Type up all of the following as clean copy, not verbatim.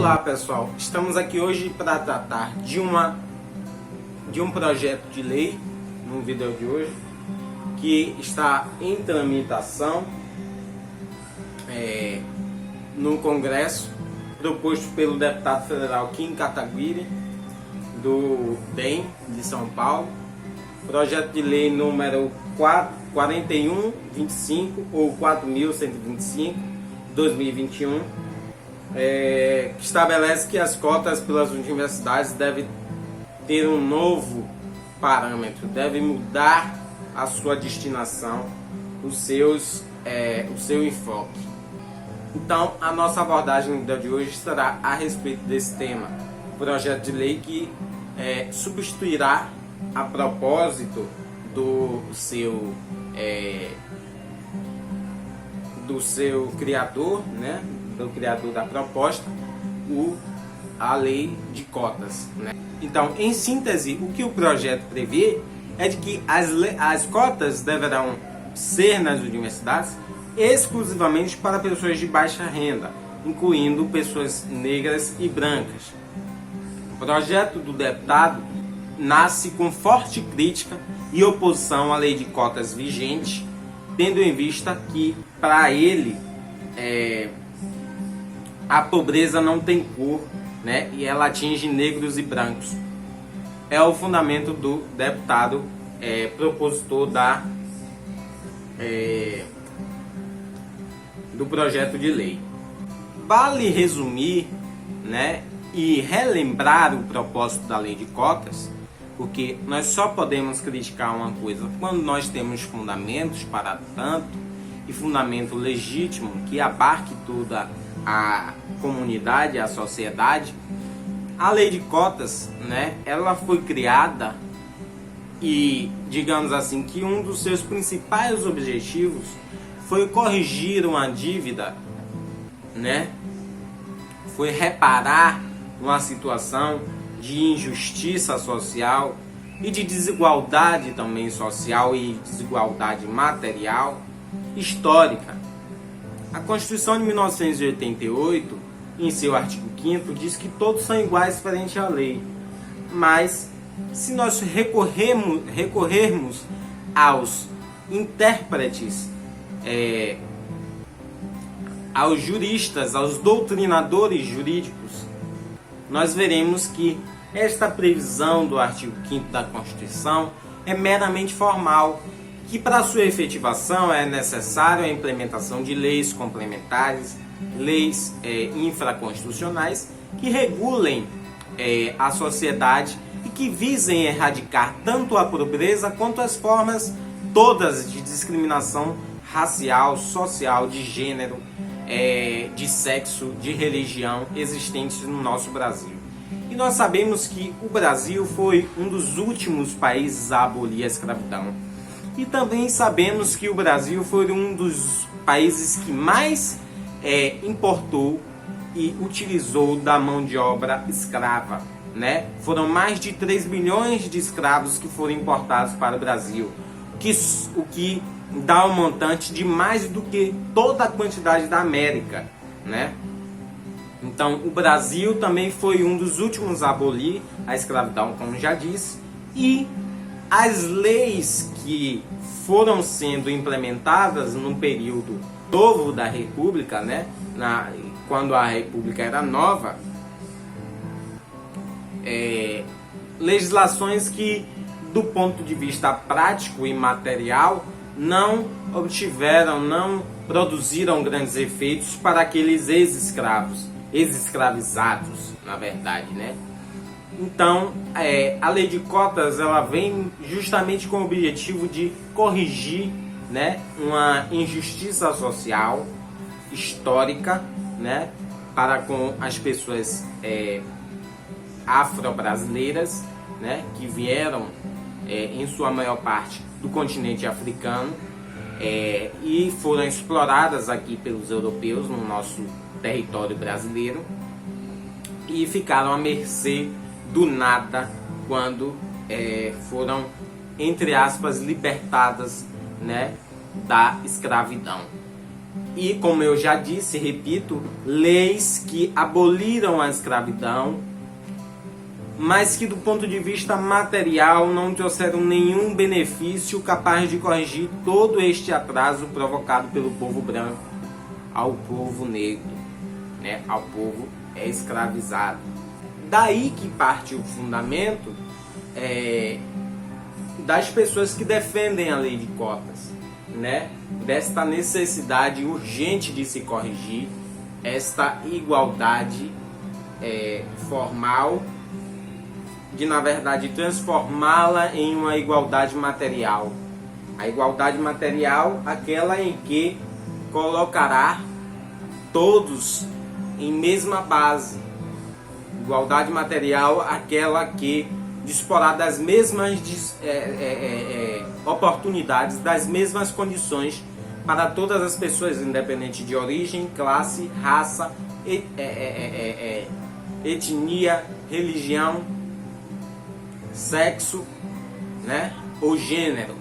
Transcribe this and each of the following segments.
Olá pessoal, estamos aqui hoje para tratar de um projeto de lei no vídeo de hoje que está em tramitação no Congresso, proposto pelo deputado federal Kim Kataguiri do DEM de São Paulo, projeto de lei número 4125 ou 4125 2021, que estabelece que as cotas pelas universidades devem ter um novo parâmetro, devem mudar a sua destinação, o seu enfoque. Então, a nossa abordagem no dia de hoje será a respeito desse tema, projeto de lei que substituirá, a propósito do seu criador, né, do criador da proposta, a lei de cotas, né? Então, em síntese, o que o projeto prevê é de que as cotas deverão ser nas universidades exclusivamente para pessoas de baixa renda, incluindo pessoas negras e brancas. O projeto do deputado nasce com forte crítica e oposição à lei de cotas vigente, tendo em vista que, para ele, a pobreza não tem cor, né, e ela atinge negros e brancos. É o fundamento do deputado propositor do projeto de lei. Vale resumir, né, e relembrar o propósito da lei de cotas, porque nós só podemos criticar uma coisa quando nós temos fundamentos para tanto, e fundamento legítimo que abarque toda a comunidade, a sociedade. A lei de cotas, né, ela foi criada e, digamos assim, que um dos seus principais objetivos foi corrigir uma dívida, né, foi reparar uma situação de injustiça social e de desigualdade também social e desigualdade material histórica. A Constituição de 1988, em seu artigo 5º, diz que todos são iguais perante a lei. Mas, se nós recorrermos aos intérpretes, aos juristas, aos doutrinadores jurídicos, nós veremos que esta previsão do artigo 5º da Constituição é meramente formal, que para sua efetivação é necessário a implementação de leis complementares, leis infraconstitucionais que regulem a sociedade e que visem erradicar tanto a pobreza quanto as formas todas de discriminação racial, social, de gênero, de sexo, de religião existentes no nosso Brasil. E nós sabemos que o Brasil foi um dos últimos países a abolir a escravidão. E também sabemos que o Brasil foi um dos países que mais importou e utilizou da mão de obra escrava, né? Foram mais de 3 milhões de escravos que foram importados para o Brasil, o que dá um montante de mais do que toda a quantidade da América, né? Então, o Brasil também foi um dos últimos a abolir a escravidão, como já disse, e as leis que foram sendo implementadas no período novo da República, né, quando a República era nova, legislações que, do ponto de vista prático e material, não produziram grandes efeitos para aqueles ex-escravizados, na verdade, né? Então, a lei de cotas, ela vem justamente com o objetivo de corrigir, né, uma injustiça social histórica, né, para com as pessoas afro-brasileiras, né, que vieram, em sua maior parte, do continente africano, e foram exploradas aqui pelos europeus no nosso território brasileiro e ficaram à mercê do nada quando foram, entre aspas, libertadas, né, da escravidão. E, como eu já disse, repito, leis que aboliram a escravidão, mas que do ponto de vista material não trouxeram nenhum benefício capaz de corrigir todo este atraso provocado pelo povo branco ao povo negro, né? Ao povo escravizado. Daí que parte o fundamento das pessoas que defendem a lei de cotas, né? Desta necessidade urgente de se corrigir esta igualdade formal, de na verdade transformá-la em uma igualdade material. A igualdade material, aquela em que colocará todos em mesma base. Igualdade material, aquela que disporá das mesmas oportunidades, das mesmas condições para todas as pessoas, independente de origem, classe, raça, etnia, religião, sexo, né, ou gênero.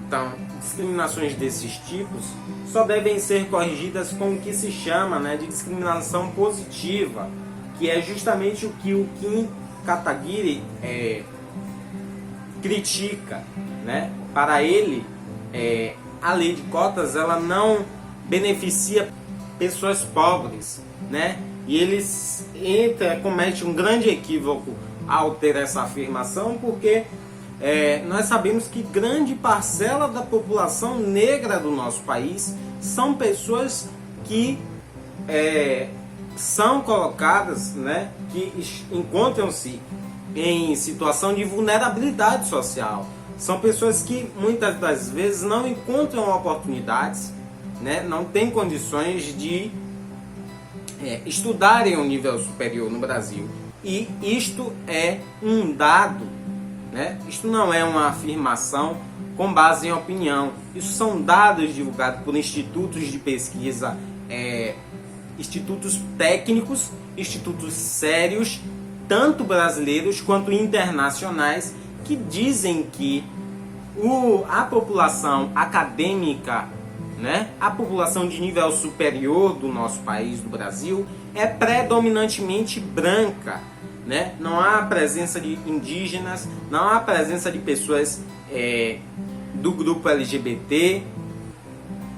Então, discriminações desses tipos só devem ser corrigidas com o que se chama, né, de discriminação positiva, que é justamente o que o Kim Kataguiri critica, né? Para ele, a lei de cotas ela não beneficia pessoas pobres, né? E ele comete um grande equívoco ao ter essa afirmação, porque nós sabemos que grande parcela da população negra do nosso país são pessoas que são colocadas, né, que encontram-se em situação de vulnerabilidade social. São pessoas que muitas das vezes não encontram oportunidades, né, não têm condições de estudarem um nível superior no Brasil. E isto é um dado, né? Isto não é uma afirmação com base em opinião. Isso são dados divulgados por institutos de pesquisa, institutos técnicos, institutos sérios, tanto brasileiros quanto internacionais, que dizem que a população acadêmica, né, a população de nível superior do nosso país, do Brasil, é predominantemente branca, né? Não há presença de indígenas, não há presença de pessoas do grupo LGBT,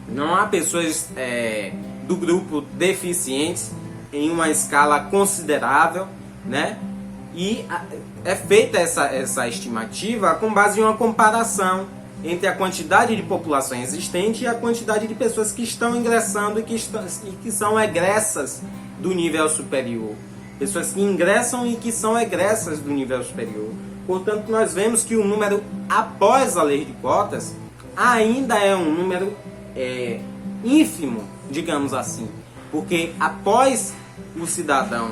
não há pessoas do grupo deficientes em uma escala considerável, né? E é feita essa estimativa com base em uma comparação entre a quantidade de população existente e a quantidade de pessoas que estão ingressando e que são egressas do nível superior. Pessoas que ingressam e que são egressas do nível superior. Portanto, nós vemos que o número após a lei de cotas ainda é um número ínfimo, digamos assim. Porque após o cidadão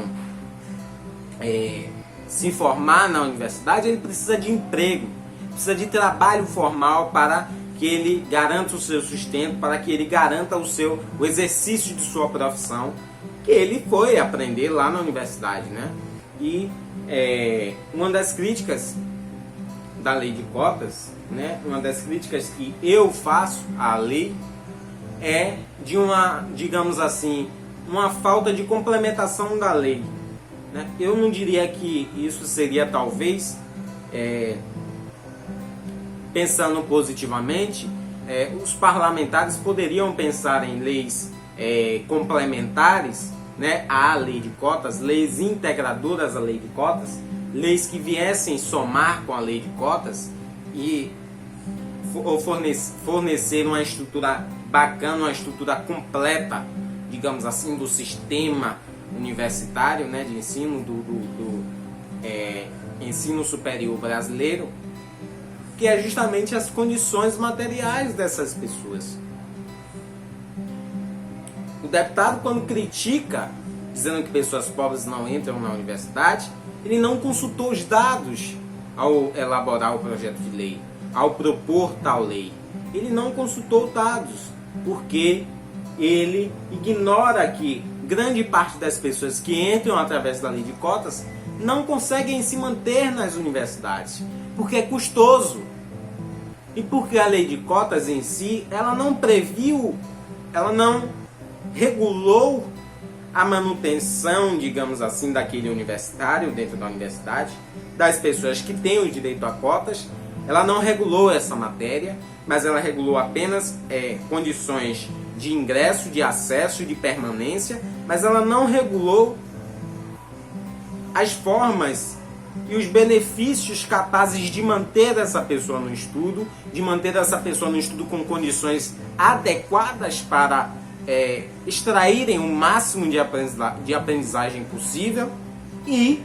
se formar na universidade, ele precisa de emprego, precisa de trabalho formal para que ele garanta o seu sustento, para que ele garanta o exercício de sua profissão, que ele foi aprender lá na universidade, né? E uma das críticas da lei de cotas, né? Uma das críticas que eu faço à lei é de uma, digamos assim, uma falta de complementação da lei, né? Eu não diria que isso seria talvez, pensando positivamente, os parlamentares poderiam pensar em leis complementares, né, à lei de cotas, leis integradoras à lei de cotas, leis que viessem somar com a lei de cotas e fornecer uma estrutura bacana, uma estrutura completa, digamos assim, do sistema universitário, né, de ensino, do ensino superior brasileiro, que é justamente as condições materiais dessas pessoas. O deputado, quando critica, dizendo que pessoas pobres não entram na universidade, ele não consultou os dados ao elaborar o projeto de lei, ao propor tal lei. Ele não consultou dados, porque ele ignora que grande parte das pessoas que entram através da lei de cotas não conseguem se manter nas universidades, porque é custoso. E porque a lei de cotas em si, ela não previu ela não regulou a manutenção, digamos assim, daquele universitário dentro da universidade, das pessoas que têm o direito a cotas. Ela não regulou essa matéria, mas ela regulou apenas condições de ingresso, de acesso, de permanência, mas ela não regulou as formas e os benefícios capazes de manter essa pessoa no estudo, de manter essa pessoa no estudo com condições adequadas para extraírem o máximo de aprendizagem possível. E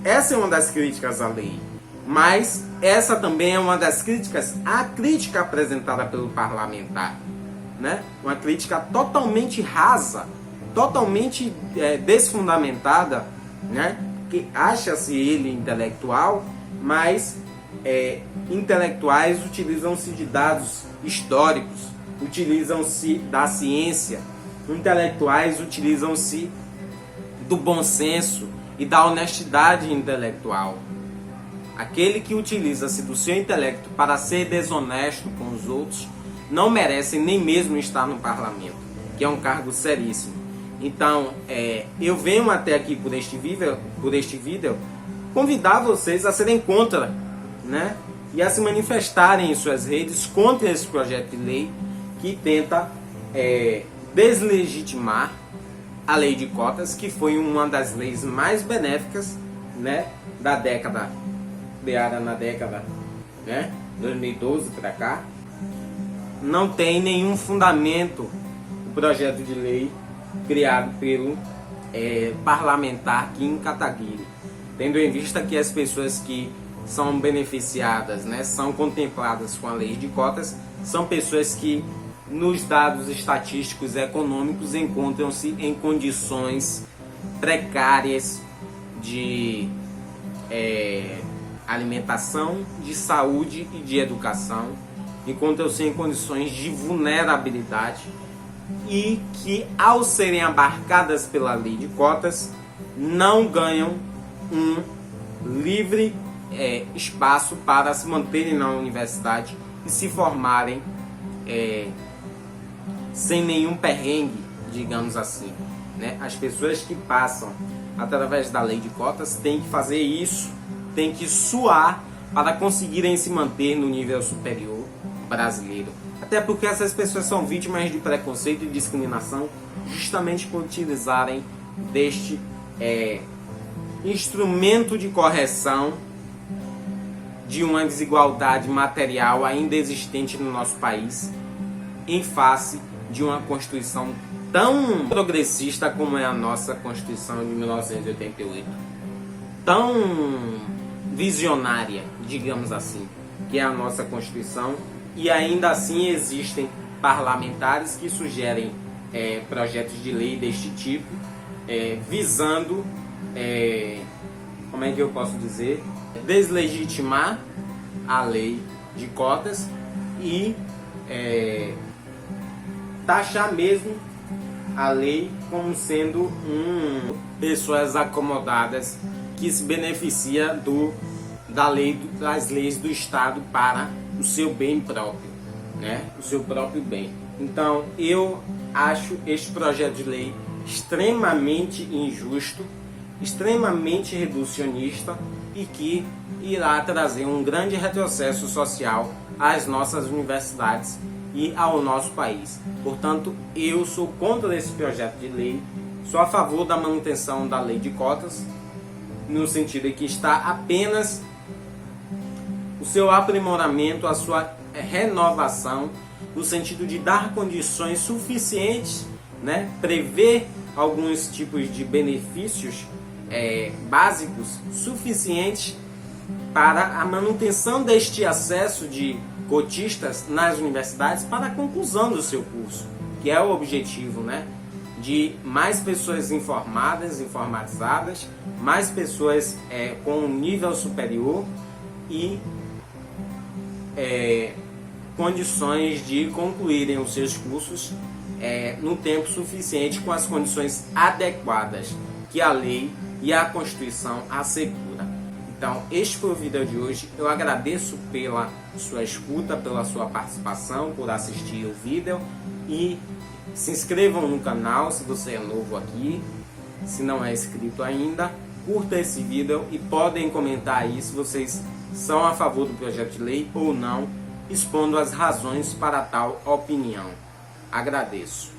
essa é uma das críticas à lei. Mas essa também é uma das críticas à crítica apresentada pelo parlamentar, né? Uma crítica totalmente rasa, totalmente desfundamentada, né? Que acha-se ele intelectual, mas intelectuais utilizam-se de dados históricos, utilizam-se da ciência, intelectuais utilizam-se do bom senso e da honestidade intelectual. Aquele que utiliza-se do seu intelecto para ser desonesto com os outros não merece nem mesmo estar no parlamento, que é um cargo seríssimo. Então, eu venho até aqui por este vídeo convidar vocês a serem contra, né? E a se manifestarem em suas redes contra esse projeto de lei que tenta deslegitimar a lei de cotas, que foi uma das leis mais benéficas, né, da década, criada na década, né, 2012 para cá. Não tem nenhum fundamento o projeto de lei criado pelo parlamentar Kim Kataguiri, tendo em vista que as pessoas que são beneficiadas, né, são contempladas com a lei de cotas, são pessoas que nos dados estatísticos e econômicos encontram-se em condições precárias de alimentação, de saúde e de educação, encontram-se em condições de vulnerabilidade e que, ao serem abarcadas pela lei de cotas, não ganham um livre espaço para se manterem na universidade e se formarem sem nenhum perrengue, digamos assim, né? As pessoas que passam através da lei de cotas têm que fazer isso, têm que suar para conseguirem se manter no nível superior brasileiro. Até porque essas pessoas são vítimas de preconceito e discriminação justamente por utilizarem deste instrumento de correção de uma desigualdade material ainda existente no nosso país, em face de uma Constituição tão progressista como é a nossa Constituição de 1988, tão visionária, digamos assim, que é a nossa Constituição, e ainda assim existem parlamentares que sugerem projetos de lei deste tipo, visando, como é que eu posso dizer, deslegitimar a lei de cotas e taxar mesmo a lei como sendo pessoas acomodadas que se beneficia das leis do Estado para o seu bem próprio, né? O seu próprio bem. Então, eu acho este projeto de lei extremamente injusto, extremamente reducionista e que irá trazer um grande retrocesso social às nossas universidades e ao nosso país. Portanto, eu sou contra esse projeto de lei, sou a favor da manutenção da lei de cotas, no sentido de que está apenas o seu aprimoramento, a sua renovação, no sentido de dar condições suficientes, né, prever alguns tipos de benefícios básicos suficientes para a manutenção deste acesso de cotistas nas universidades para a conclusão do seu curso, que é o objetivo, né, de mais pessoas informadas, informatizadas, mais pessoas com um nível superior e condições de concluírem os seus cursos no tempo suficiente, com as condições adequadas que a lei e a Constituição assegura. Então, este foi o vídeo de hoje. Eu agradeço pela sua escuta, pela sua participação, por assistir o vídeo e Se inscrevam no canal se você é novo aqui, se não é inscrito ainda, curta esse vídeo e podem comentar aí se vocês são a favor do projeto de lei ou não, expondo as razões para tal opinião. Agradeço.